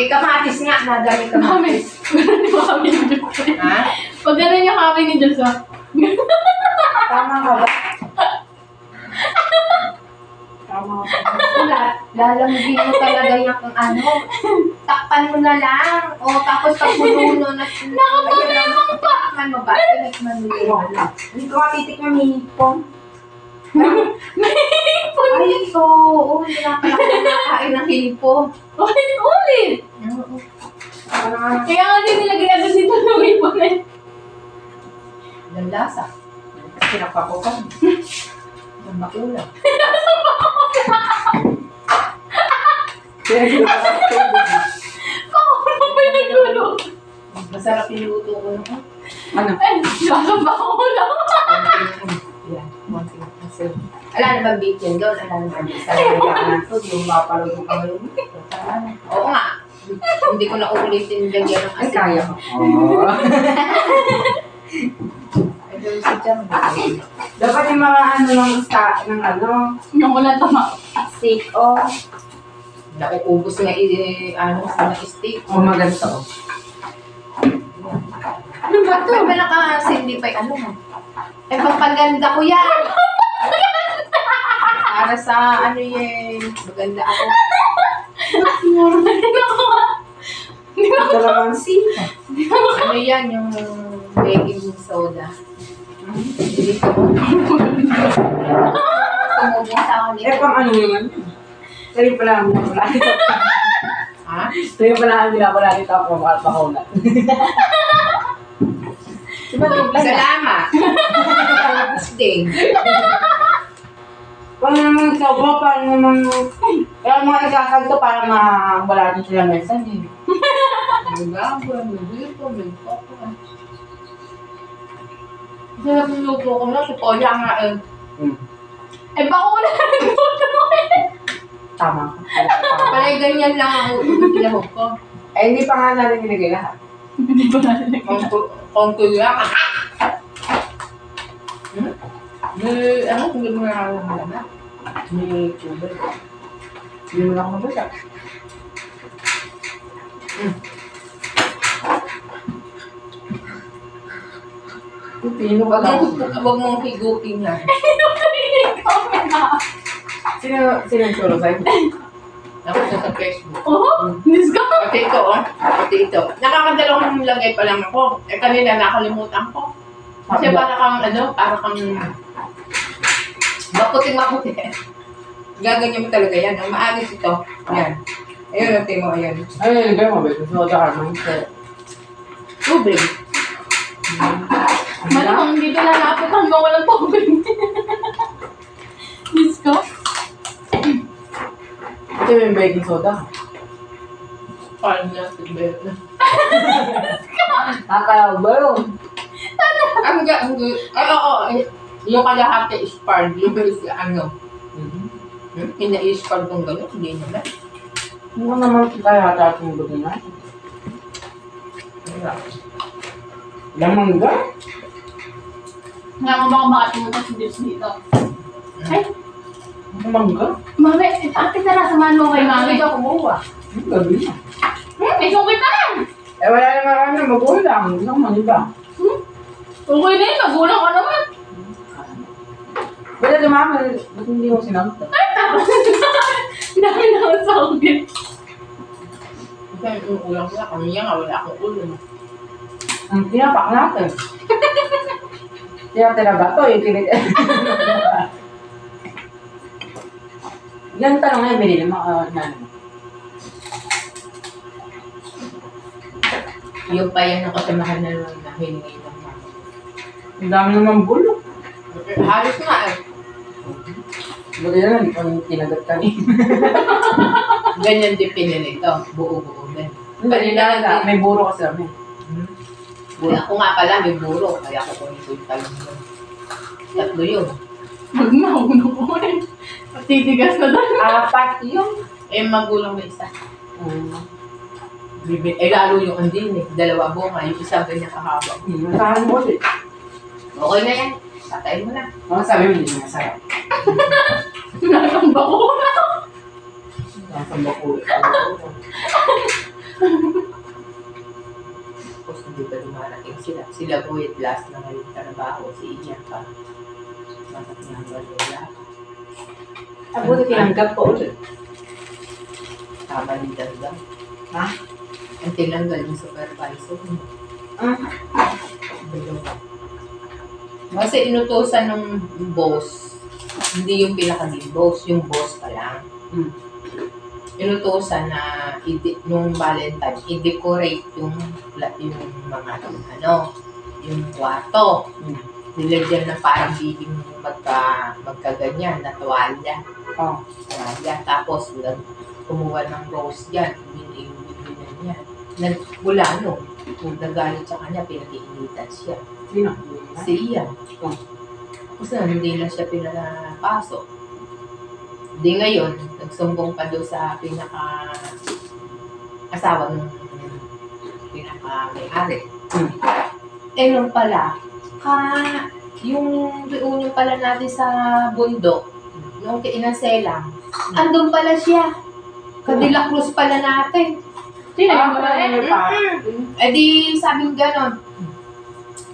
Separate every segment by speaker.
Speaker 1: Kamatis nga, nadali kamatis.
Speaker 2: Ganun yung kami ni Diyos.
Speaker 1: Ha?
Speaker 2: Pag ganun yung kami ni Diyos, ha?
Speaker 1: Tama ka ba? Tama ka ba? Wala. Lalamugin mo talaga yung ano. Takpan mo na lang. O tapos pag muluno na. Nakapagayang pa. Takpan mo ba? Tinikman mo yun. Hindi ko matitikman may hipon. Ay, ito. Oo, hindi na pala ako nakain ng hipon.
Speaker 2: Ulit! Kaya nga din nilagay agad dito ng ipon eh.
Speaker 1: Ang lasa. Kasi napakukan. Ang bakula.
Speaker 2: Ano ba yung nagulo?
Speaker 1: Masarap yung luto ko naman.
Speaker 3: Ano?
Speaker 2: Ay, lasang bakula.
Speaker 1: Yan, konting kasi. Ala na bang beef yan doon? Ala na bang beef? Sa lagayan to, yung mapalog ko kami. Oo nga. Hindi ko na uulitin yung lagyan ng
Speaker 3: Ay,
Speaker 1: asin.
Speaker 3: kaya ko. Oo.
Speaker 1: Ay, doon si Jam.
Speaker 3: Dapat yung mga ano ng ano.
Speaker 2: Yung wala tama.
Speaker 1: Steak, oh. Nakuubos nga ano, sa steak.
Speaker 3: O maganto.
Speaker 1: Ano ba ito? May nakasindi pa yung ano mo. Eh, pagpaganda ko yan. Para sa ano yun. Maganda ako.
Speaker 3: Kalamansi.
Speaker 1: Ano yan, yung baking soda. Dito mo. Tumubong sa akin.
Speaker 3: Eh, pang ano naman. Sa'yo pala ang wala dito.
Speaker 1: Ha?
Speaker 3: Sa'yo pala ang wala dito ako at pakaulat. Diba tiglan na?
Speaker 1: Salamat. Tapos din.
Speaker 3: Pang naman sa ubo, pang naman... Kaya mga isasalto para wala din sila mesa.
Speaker 1: May gabo, may dito, may poko. Sarap yung luto ko na. Tupoya nga eh.
Speaker 2: Eh, baka wala na nagluto eh.
Speaker 3: Tama.
Speaker 1: Palay ganyan lang ang pinahog ko.
Speaker 3: Eh, hindi pa nga natin nilagay lahat.
Speaker 2: Hindi ko nalagay.
Speaker 1: Kung kuya. May, ano, kung gano'n nga lang na.
Speaker 3: May tubig. Hindi mo lang mabasa. Pino ka lang.
Speaker 1: Huwag mong higupin yan.
Speaker 3: Sino ang turo sa'yo?
Speaker 1: Ako sa Facebook.
Speaker 2: Oh, Diyos ko.
Speaker 1: Pati ito, oh. Pati ito. Nakakadalawang lagay pa lang ako. Eh, kanina nakalimutan ko. Kasi para kang, ano, para kang maputing-maputi. Gaganyan mo talaga yan. Ang maagis ito. Yan. Ayun, natin mo, ayun.
Speaker 3: Ay, hindi mo ba? Gusto ko ka naman.
Speaker 1: Tubig.
Speaker 2: Malamang dito lalapit hanggang walang tubig. Diyos ko.
Speaker 3: Ito yung baking soda.
Speaker 1: Parang natin ba yun?
Speaker 3: Nakalabaw.
Speaker 1: Ay, oo. Yung kalahati is part. Yung is ano. Ina-is-part ng gano'n. Hindi naman.
Speaker 3: Ano naman kaya ating buti na? Lamangga?
Speaker 2: Nga mo baka makatimutan si Diyos dito. Ay,
Speaker 3: Lamangga?
Speaker 2: mami, ate tara, samahan mo kay mami.
Speaker 1: Hindi ako kumuha.
Speaker 3: Ang gabi na.
Speaker 2: Eh, sungkit na lang.
Speaker 3: Eh, wala naman kami magulang. Hindi naman maniba.
Speaker 2: Okay na yun, magulang ka naman.
Speaker 3: Wala dumama. Ba't hindi mo sinamta?
Speaker 2: Ay, tapos dami na ako sa ugit.
Speaker 1: Kasi yung ulang ko na. Kami nga, wala akong ulo.
Speaker 3: Ang tinapak natin. Tinapak na ba ito? Yung kinig. Yan tanong ngayon, binili mo.
Speaker 1: Yung pa yan ang kasamahan na naman na hiningi ng mama.
Speaker 3: Ang dami naman bulok.
Speaker 1: Halos nga eh.
Speaker 3: Buti na lang, kung tinagat ka ni.
Speaker 1: Ganyan din pinilito. Buo-buo din.
Speaker 3: Kanina na, may buro kasi kami.
Speaker 1: Kaya ako nga pala, may buro. Kaya ako kung ito yung talong doon. Tatlo yun.
Speaker 2: Huwag na, huwag na ko rin. Titigas na doon.
Speaker 1: Apat yun. Eh, magulang na isa. Eh, lalo yung andin eh. Dalawa bunga. Yung isa ganyan kahaba.
Speaker 3: Saan mo ulit?
Speaker 1: Okay na yan. Patayin mo na.
Speaker 3: Mga sabi mo, hindi mo masarap.
Speaker 2: Nakakamba ko na.
Speaker 3: Nasamba po.
Speaker 4: Tapos hindi pa dumarating sila. Sila po at last na ngayon trabaho. Si Ian pa. Bakit niya ang wala?
Speaker 3: Buti tinanggap po ulit.
Speaker 4: Tama din talaga.
Speaker 3: Ha?
Speaker 4: Ang tinanggal yung supervisor. Dalawa. Kasi inutosan ng boss, hindi yung pinaka-big boss, yung boss pa lang. Inutosan na nung Valentine, i-decorate yung mga yung kwarto. Nilagyan na parang bibing magkaganyan na tuwalya.
Speaker 3: Oh.
Speaker 4: Tuwalya. Tapos kumuha ng rose dyan. Binibinan niya. Mula nagalit sa kanya, pinag-iinitan siya.
Speaker 3: Sino?
Speaker 4: Si Ian. Kasi hindi na siya pinapasok. Di ngayon, nagsumbong pa doon sa asawa ng pinaka-may-ari. Nung pala, yung reunion pala natin sa bundok, nung kiinaselang, andun pala siya. Kadila Cruz pala natin.
Speaker 2: Sino yung babae?
Speaker 4: Eh di, sabing ganon.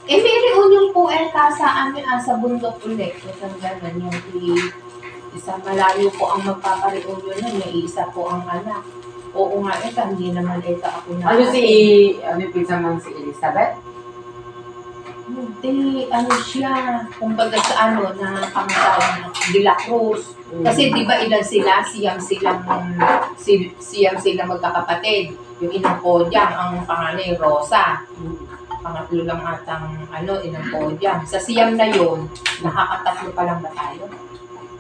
Speaker 4: Eh, may reunion po sa amin, sa bundok ulit. Isang ganon, yung isa malayo po ang magpapareunion na, may isa po ang anak. Oo nga, hindi naman ako na.
Speaker 3: Ano pinsan mo si Elizabeth?
Speaker 4: Hindi, siya, kumbaga sa na pangasawa ng De La Cruz. Kasi di ba ilan sila, siyam silang magkakapatid. Yung inang Kodyang, ang panganay Rosa. Pangatlo lang atang inang Kodyang. Sa siyam na yun, nakakatatlo pa lang ba tayo?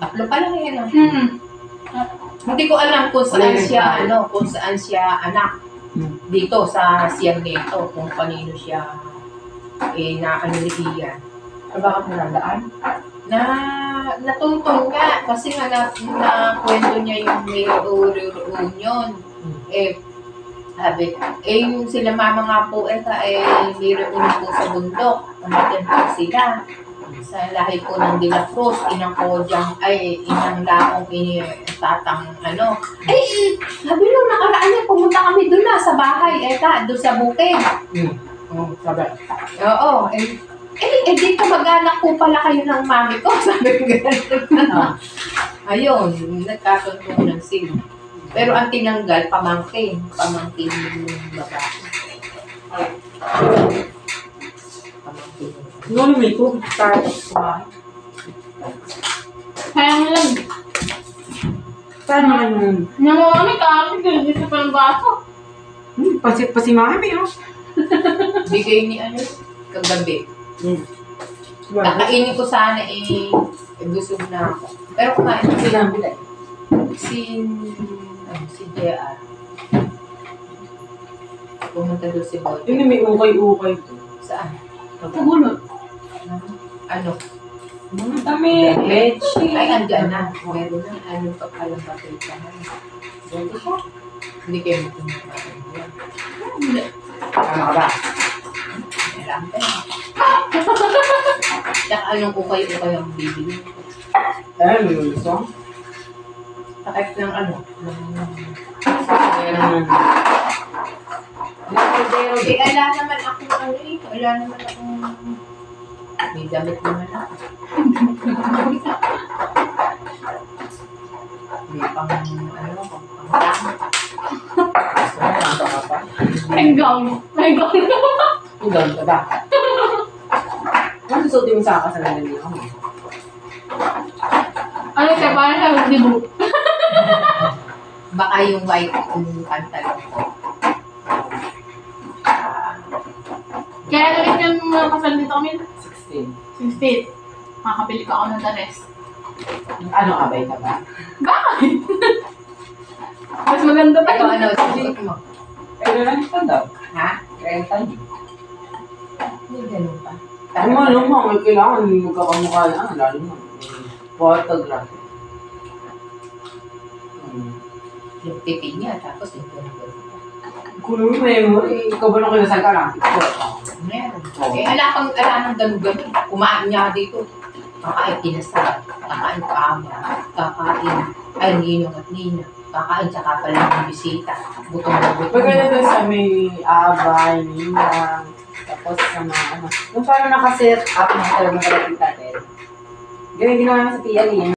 Speaker 4: Tatlo pa lang yan. Hindi ko alam kung saan siya, kung saan siya anak. Dito sa siyam nito, kung kanino siya ni Ian.
Speaker 3: Bakit nandaan?
Speaker 4: Natungtong nga kasi nga na kwento niya yung may reunion. Sabi, yung sila mama nga po may reunion po sa bundok. Umaten po sila. Sa lahi po ng De La Cruz, inang Kodyang, inang Laong, tatang sabi nung nakaraan niya, pumunta kami doon sa bahay, doon sa bukid.
Speaker 3: Sabi.
Speaker 4: Oo, di kamag-anak po pala kayo ng mami ko, sabi ko gano'n. Ayun, nagkatuntunan sila. Pero ang tinanggal, pamangkin yung babae. Pamangkin.
Speaker 3: Noon may ko, tayo kumain.
Speaker 2: Sayang lang.
Speaker 3: Saan naman yung...
Speaker 2: Namamami ka, gusto pa ng baso.
Speaker 3: Pa si mami, oh.
Speaker 4: Bigay ni kagabi. Kakainin ko sana busog na ako. Pero kumain ko
Speaker 3: Sila ang bilay.
Speaker 4: si JR. Pumunta doon si Boy.
Speaker 3: Yung may ukay-ukay to.
Speaker 4: Saan?
Speaker 2: Pagulot.
Speaker 4: Ano?
Speaker 3: Mga dami. Leche.
Speaker 4: Ay, andyan na. Meron na. Pagkalang batay ka na. Pwede siya. Hindi kayo magpumakain yan.
Speaker 3: Ano ka ba?
Speaker 4: Meron ka na. Tsaka anong ukay-ukay ang bibili?
Speaker 3: May gusto.
Speaker 4: Takip ng wala naman ako wala naman akong may damit naman ako. May pang
Speaker 2: May gown.
Speaker 3: Ang ganda ba? Ano susutin mo sa kasalanan niyo?
Speaker 2: Ano siya, parang siya magdibo.
Speaker 4: Baka yung white yung pantalon ko.
Speaker 2: Kaya namin yung kasal dito kami,
Speaker 3: 16.
Speaker 2: 16. Makakapili ka ako ng dares.
Speaker 3: Ano abay ka ba?
Speaker 2: Bakit? Mas maganda pa
Speaker 4: Ikaw
Speaker 2: yun.
Speaker 4: suot mo?
Speaker 3: Pero lang ito daw.
Speaker 4: Ha?
Speaker 3: 30.
Speaker 4: Hindi ganun pa.
Speaker 3: Ano mo, may kailangan magkakamukha yan. Lalo mo. Photography.
Speaker 4: Yung pipi niya, tapos yung ganun.
Speaker 3: Kung memory, ikaw ba nung kinasal ka lang?
Speaker 4: Meron. Ala ng ganun-ganun. Kumain niya dito. Kakain kinasal. Kakain kaama. Kakain ay ninong at nina. Kakain tsaka pala ng bisita. Gutom na gutom.
Speaker 3: Maganda doon sa may abay, ninang, tapos sa mga ano. Yung parang nakaset up ng talagang natin. Ganyan ginawa namin sa tiyan eh.